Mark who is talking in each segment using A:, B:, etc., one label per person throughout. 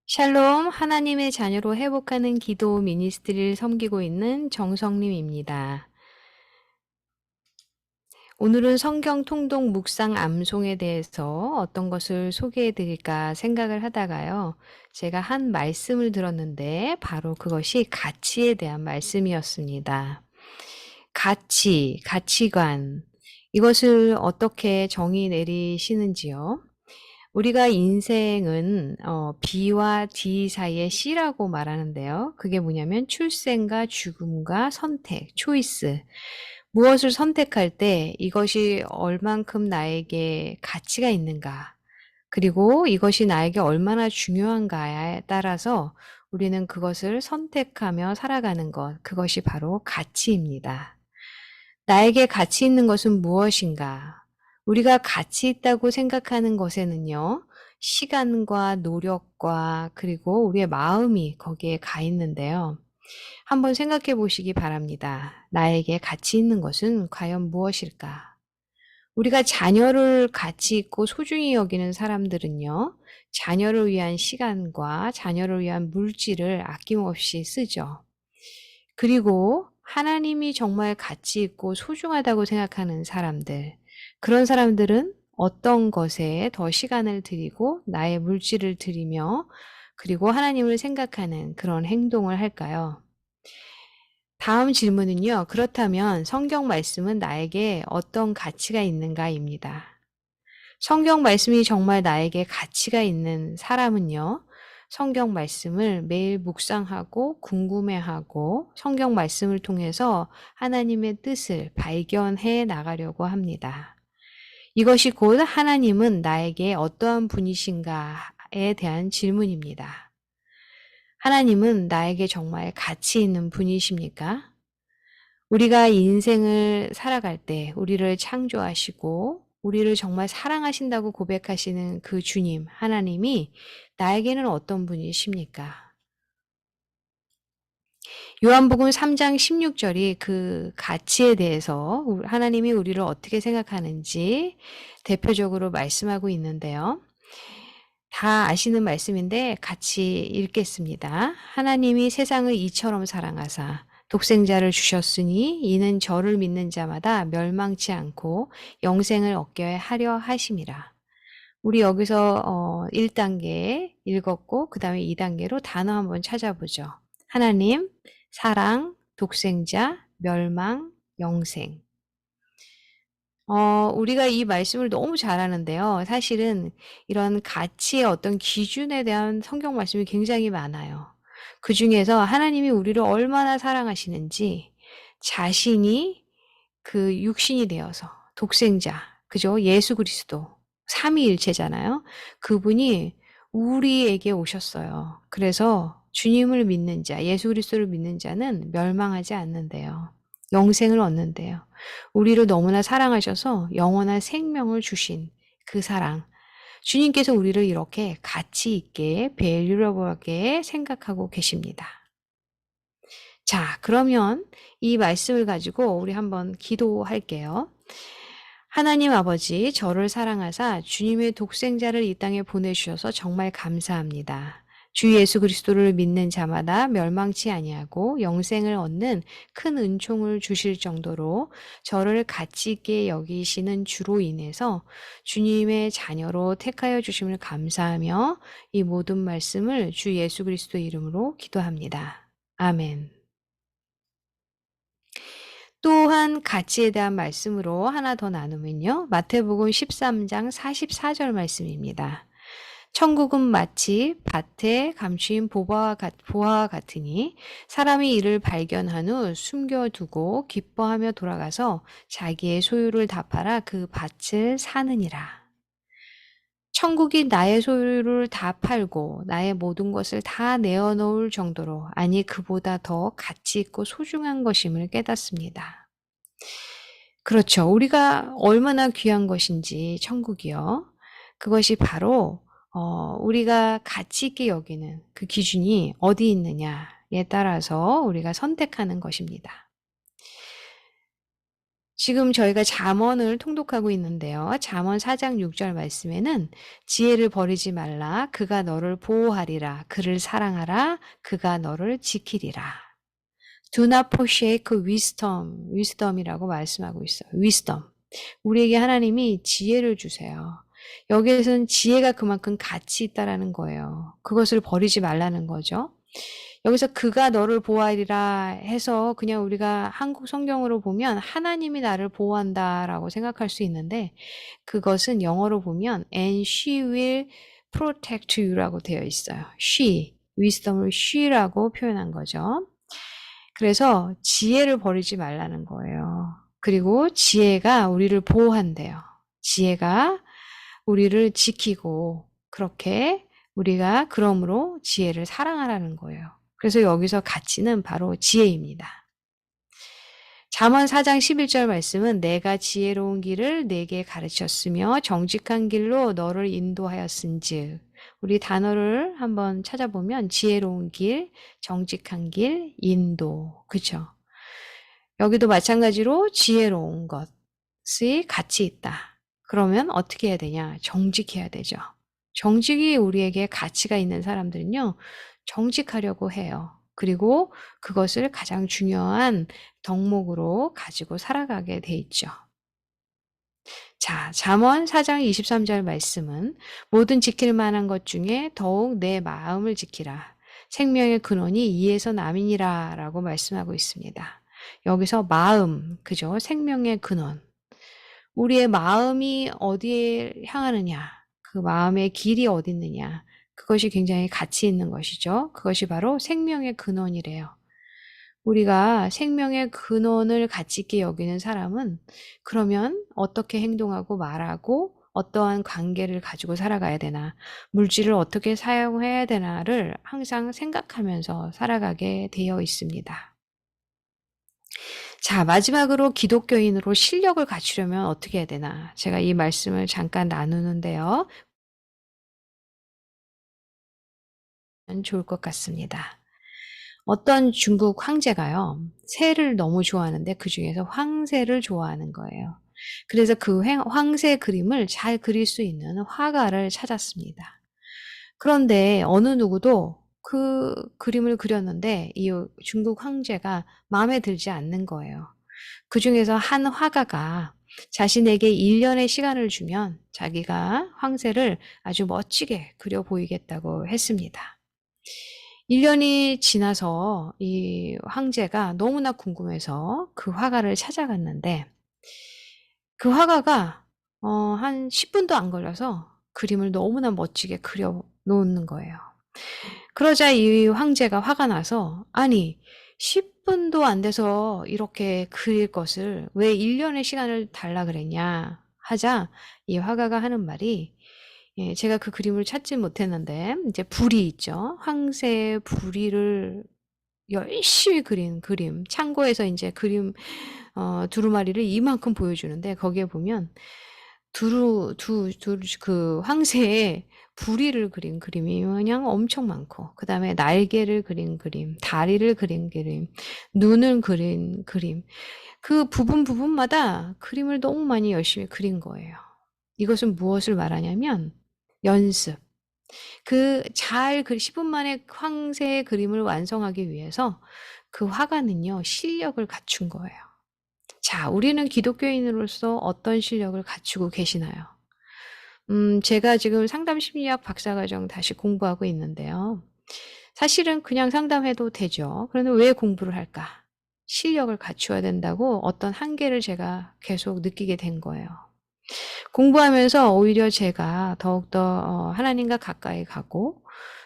A: 샬롬, 하나님의 자녀로 회복하는 기도 미니스트리를 섬기고 있는 정성림입니다. 오늘은 성경 통독 묵상 암송에 대해서 어떤 것을 소개해 드릴까 생각을 하다가요. 제가 한 말씀을 들었는데 바로 그것이 가치에 대한 말씀이었습니다. 가치, 가치관. 이것을 어떻게 정의 내리시는지요? 우리가 인생은 B와 D 사이의 C라고 말하는데요. 그게 뭐냐면 출생과 죽음과 선택, 초이스. 무엇을 선택할 때 이것이 얼만큼 나에게 가치가 있는가, 그리고 이것이 나에게 얼마나 중요한가에 따라서 우리는 그것을 선택하며 살아가는 것, 그것이 바로 가치입니다. 나에게 가치 있는 것은 무엇인가? 우리가 가치 있다고 생각하는 것에는요, 시간과 노력과 그리고 우리의 마음이 거기에 가 있는데요. 한번 생각해 보시기 바랍니다. 나에게 가치 있는 것은 과연 무엇일까? 우리가 자녀를 가치 있고 소중히 여기는 사람들은요, 자녀를 위한 시간과 자녀를 위한 물질을 아낌없이 쓰죠. 그리고 하나님이 정말 가치 있고 소중하다고 생각하는 사람들, 그런 사람들은 어떤 것에 더 시간을 들이고 나의 물질을 들이며 그리고 하나님을 생각하는 그런 행동을 할까요? 다음 질문은요. 그렇다면 성경 말씀은 나에게 어떤 가치가 있는가입니다. 성경 말씀이 정말 나에게 가치가 있는 사람은요, 성경 말씀을 매일 묵상하고 궁금해하고 성경 말씀을 통해서 하나님의 뜻을 발견해 나가려고 합니다. 이것이 곧 하나님은 나에게 어떠한 분이신가에 대한 질문입니다. 하나님은 나에게 정말 가치 있는 분이십니까? 우리가 인생을 살아갈 때 우리를 창조하시고 우리를 정말 사랑하신다고 고백하시는 그 주님, 하나님이 나에게는 어떤 분이십니까? 요한복음 3장 16절이 그 가치에 대해서 하나님이 우리를 어떻게 생각하는지 대표적으로 말씀하고 있는데요. 다 아시는 말씀인데 같이 읽겠습니다. 하나님이 세상을 이처럼 사랑하사 독생자를 주셨으니 이는 저를 믿는 자마다 멸망치 않고 영생을 얻게 하려 하심이라. 우리 여기서 1단계 읽었고 그 다음에 2단계로 단어 한번 찾아보죠. 하나님, 사랑, 독생자, 멸망, 영생. 우리가 이 말씀을 너무 잘 아는데요. 사실은 이런 가치의 어떤 기준에 대한 성경 말씀이 굉장히 많아요. 그 중에서 하나님이 우리를 얼마나 사랑하시는지 자신이 그 육신이 되어서 독생자, 그죠? 예수 그리스도, 삼위일체잖아요. 그분이 우리에게 오셨어요. 그래서 주님을 믿는 자, 예수 그리스도를 믿는 자는 멸망하지 않는데요. 영생을 얻는데요. 우리를 너무나 사랑하셔서 영원한 생명을 주신 그 사랑. 주님께서 우리를 이렇게 가치 있게 밸류러블하게 생각하고 계십니다. 자, 그러면 이 말씀을 가지고 우리 한번 기도할게요. 하나님 아버지, 저를 사랑하사 주님의 독생자를 이 땅에 보내주셔서 정말 감사합니다. 주 예수 그리스도를 믿는 자마다 멸망치 아니하고 영생을 얻는 큰 은총을 주실 정도로 저를 가치 있게 여기시는 주로 인해서 주님의 자녀로 택하여 주심을 감사하며 이 모든 말씀을 주 예수 그리스도 이름으로 기도합니다. 아멘. 또한 가치에 대한 말씀으로 하나 더 나누면요. 마태복음 13장 44절 말씀입니다. 천국은 마치 밭에 감추인 보화와 같으니 사람이 이를 발견한 후 숨겨두고 기뻐하며 돌아가서 자기의 소유를 다 팔아 그 밭을 사느니라. 천국이 나의 소유를 다 팔고 나의 모든 것을 다 내어놓을 정도로, 아니 그보다 더 가치 있고 소중한 것임을 깨닫습니다. 그렇죠. 우리가 얼마나 귀한 것인지 천국이요. 그것이 바로 우리가 가치 있게 여기는 그 기준이 어디 있느냐에 따라서 우리가 선택하는 것입니다. 지금 저희가 잠언을 통독하고 있는데요. 잠언 4장 6절 말씀에는 지혜를 버리지 말라. 그가 너를 보호하리라. 그를 사랑하라. 그가 너를 지키리라. Do not forsake wisdom. wisdom이라고 말씀하고 있어요. wisdom. 우리에게 하나님이 지혜를 주세요. 여기에서는 지혜가 그만큼 가치 있다라는 거예요. 그것을 버리지 말라는 거죠. 여기서 그가 너를 보호하리라 해서 그냥 우리가 한국 성경으로 보면 하나님이 나를 보호한다라고 생각할 수 있는데 그것은 영어로 보면 and she will protect you라고 되어 있어요. she, wisdom을 she라고 표현한 거죠. 그래서 지혜를 버리지 말라는 거예요. 그리고 지혜가 우리를 보호한대요. 지혜가 우리를 지키고 그렇게 우리가 그러므로 지혜를 사랑하라는 거예요. 그래서 여기서 가치는 바로 지혜입니다. 잠언 4장 11절 말씀은 내가 지혜로운 길을 내게 가르쳤으며 정직한 길로 너를 인도하였은즉 우리 단어를 한번 찾아보면 지혜로운 길, 정직한 길, 인도. 그렇죠? 여기도 마찬가지로 지혜로운 것이 가치 있다. 그러면 어떻게 해야 되냐? 정직해야 되죠. 정직이 우리에게 가치가 있는 사람들은요. 정직하려고 해요. 그리고 그것을 가장 중요한 덕목으로 가지고 살아가게 돼 있죠. 자, 잠언 4장 23절 말씀은 모든 지킬 만한 것 중에 더욱 내 마음을 지키라. 생명의 근원이 이에서 남이니라 라고 말씀하고 있습니다. 여기서 마음, 그죠? 생명의 근원. 우리의 마음이 어디에 향하느냐, 그 마음의 길이 어디 있느냐, 그것이 굉장히 가치 있는 것이죠. 그것이 바로 생명의 근원이래요. 우리가 생명의 근원을 가치 있게 여기는 사람은 그러면 어떻게 행동하고 말하고 어떠한 관계를 가지고 살아가야 되나, 물질을 어떻게 사용해야 되나를 항상 생각하면서 살아가게 되어 있습니다. 자, 마지막으로 기독교인으로 실력을 갖추려면 어떻게 해야 되나? 제가 이 말씀을 잠깐 나누는데요. 좋을 것 같습니다. 어떤 중국 황제가요, 새를 너무 좋아하는데 그 중에서 황새를 좋아하는 거예요. 그래서 그 황새 그림을 잘 그릴 수 있는 화가를 찾았습니다. 그런데 어느 누구도 그 그림을 그렸는데 이 중국 황제가 마음에 들지 않는 거예요. 그 중에서 한 화가가 자신에게 1년의 시간을 주면 자기가 황새를 아주 멋지게 그려 보이겠다고 했습니다. 1년이 지나서 이 황제가 너무나 궁금해서 그 화가를 찾아갔는데 그 화가가 한 10분도 안 걸려서 그림을 너무나 멋지게 그려 놓는 거예요. 그러자 이 황제가 화가 나서 아니 10분도 안 돼서 이렇게 그릴 것을 왜 1년의 시간을 달라 그랬냐 하자 이 화가가 하는 말이 예, 제가 그 그림을 찾지 못했는데 이제 부리 있죠. 황새의 부리를 열심히 그린 그림. 창고에서 이제 그림 두루마리를 이만큼 보여주는데 거기에 보면 그 황새의 부리를 그린 그림이 그냥 엄청 많고 그다음에 날개를 그린 그림, 다리를 그린 그림, 눈을 그린 그림. 그 부분마다 그림을 너무 많이 열심히 그린 거예요. 이것은 무엇을 말하냐면 연습. 그 10분 만에 황새의 그림을 완성하기 위해서 그 화가는요, 실력을 갖춘 거예요. 자, 우리는 기독교인으로서 어떤 실력을 갖추고 계시나요? 제가 지금 상담 심리학 박사과정 다시 공부하고 있는데요. 사실은 그냥 상담해도 되죠. 그런데 왜 공부를 할까? 실력을 갖추어야 된다고 어떤 한계를 제가 계속 느끼게 된 거예요. 공부하면서 오히려 제가 더욱더 하나님과 가까이 가고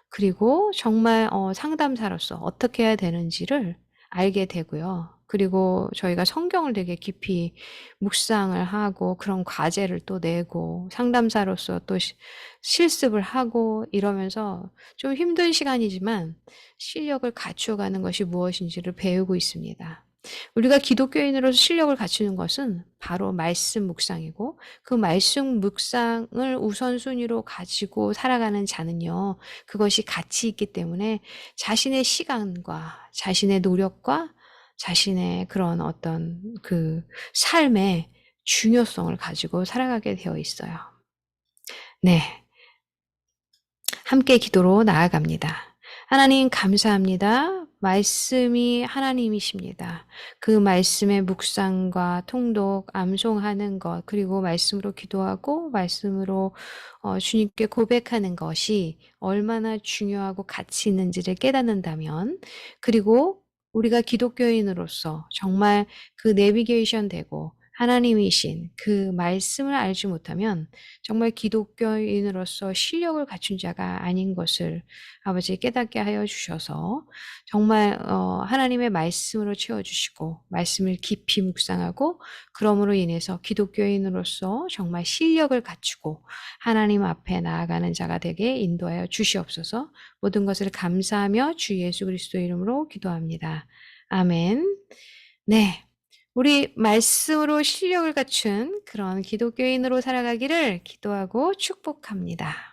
A: 그리고 정말 상담사로서 어떻게 해야 되는지를 알게 되고요. 그리고 저희가 성경을 되게 깊이 묵상을 하고 그런 과제를 또 내고 상담사로서 또 실습을 하고 이러면서 좀 힘든 시간이지만 실력을 갖추어가는 것이 무엇인지를 배우고 있습니다. 우리가 기독교인으로서 실력을 갖추는 것은 바로 말씀 묵상이고 그 말씀 묵상을 우선순위로 가지고 살아가는 자는요. 그것이 가치 있기 때문에 자신의 시간과 자신의 노력과 자신의 그런 어떤 그 삶의 중요성을 가지고 살아가게 되어 있어요. 네. 함께 기도로 나아갑니다. 하나님 감사합니다. 말씀이 하나님이십니다. 그 말씀의 묵상과 통독, 암송하는 것, 그리고 말씀으로 기도하고 말씀으로 주님께 고백하는 것이 얼마나 중요하고 가치 있는지를 깨닫는다면, 그리고 우리가 기독교인으로서 정말 그 내비게이션 되고 하나님이신 그 말씀을 알지 못하면 정말 기독교인으로서 실력을 갖춘 자가 아닌 것을 아버지 깨닫게 하여 주셔서 정말 하나님의 말씀으로 채워주시고 말씀을 깊이 묵상하고 그러므로 인해서 기독교인으로서 정말 실력을 갖추고 하나님 앞에 나아가는 자가 되게 인도하여 주시옵소서. 모든 것을 감사하며 주 예수 그리스도 이름으로 기도합니다. 아멘. 네. 우리 말씀으로 실력을 갖춘 그런 기독교인으로 살아가기를 기도하고 축복합니다.